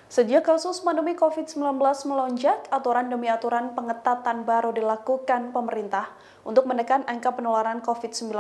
Sejak kasus pandemi COVID-19 melonjak, aturan demi aturan pengetatan baru dilakukan pemerintah untuk menekan angka penularan COVID-19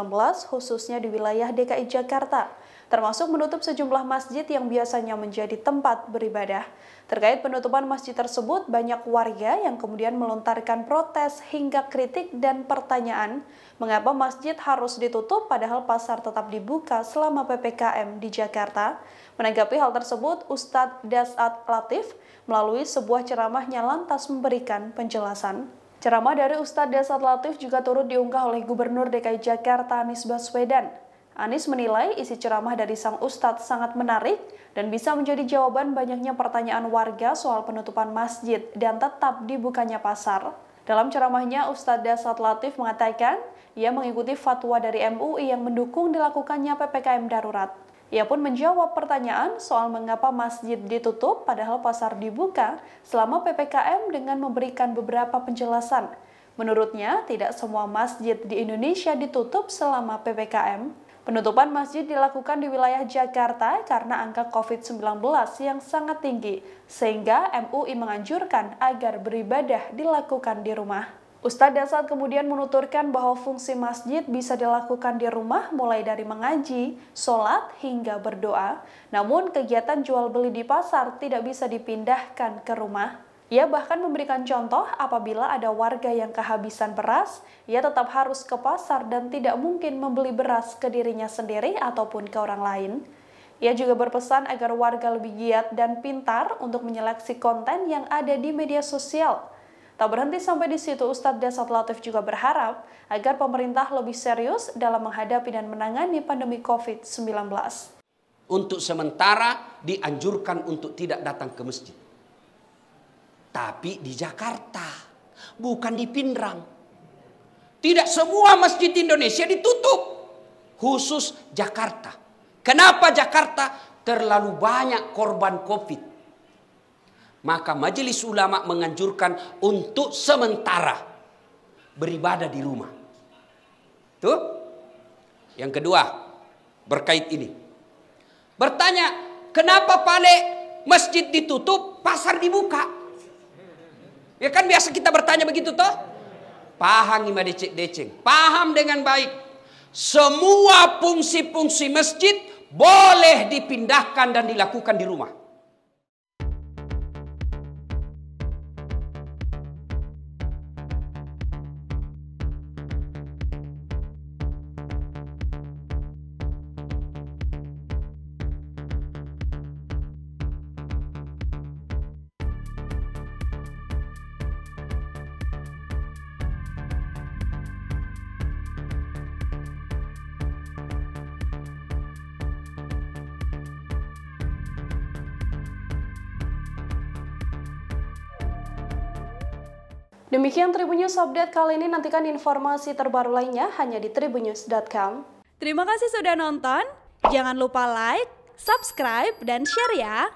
khususnya di wilayah DKI Jakarta, termasuk menutup sejumlah masjid yang biasanya menjadi tempat beribadah. Terkait penutupan masjid tersebut, banyak warga yang kemudian melontarkan protes hingga kritik dan pertanyaan mengapa masjid harus ditutup padahal pasar tetap dibuka selama PPKM di Jakarta. Menanggapi hal tersebut, Ustadz Dasat Latif melalui sebuah ceramahnya lantas memberikan penjelasan. Ceramah dari Ustadz Dasat Latif juga turut diunggah oleh Gubernur DKI Jakarta Anies Baswedan. Anies menilai isi ceramah dari sang Ustadz sangat menarik dan bisa menjadi jawaban banyaknya pertanyaan warga soal penutupan masjid dan tetap dibukanya pasar. Dalam ceramahnya, Ustadz Dasat Latif mengatakan ia mengikuti fatwa dari MUI yang mendukung dilakukannya PPKM darurat. Ia pun menjawab pertanyaan soal mengapa masjid ditutup padahal pasar dibuka selama PPKM dengan memberikan beberapa penjelasan. Menurutnya, tidak semua masjid di Indonesia ditutup selama PPKM. Penutupan masjid dilakukan di wilayah Jakarta karena angka COVID-19 yang sangat tinggi, sehingga MUI menganjurkan agar beribadah dilakukan di rumah. Ustadz Dasat kemudian menuturkan bahwa fungsi masjid bisa dilakukan di rumah mulai dari mengaji, sholat, hingga berdoa. Namun kegiatan jual beli di pasar tidak bisa dipindahkan ke rumah. Ia bahkan memberikan contoh apabila ada warga yang kehabisan beras, ia tetap harus ke pasar dan tidak mungkin membeli beras ke dirinya sendiri ataupun ke orang lain. Ia juga berpesan agar warga lebih giat dan pintar untuk menyeleksi konten yang ada di media sosial. Tak berhenti sampai di situ, Ustadz Dasat Latif juga berharap agar pemerintah lebih serius dalam menghadapi dan menangani pandemi COVID-19. Untuk sementara dianjurkan untuk tidak datang ke masjid. Tapi di Jakarta, bukan di Pindrang. Tidak semua masjid di Indonesia ditutup, khusus Jakarta. Kenapa Jakarta? Terlalu banyak korban COVID. Maka majelis ulama menganjurkan untuk sementara beribadah di rumah. Tuh. Yang kedua, berkait ini. Bertanya, kenapa masjid ditutup, pasar dibuka? Ya kan biasa kita bertanya begitu toh? Paham ima deceng. Paham dengan baik. Semua fungsi-fungsi masjid boleh dipindahkan dan dilakukan di rumah. Demikian Tribun News Update kali ini, nantikan informasi terbaru lainnya hanya di tribunnews.com. Terima kasih sudah nonton, jangan lupa like, subscribe, dan share ya!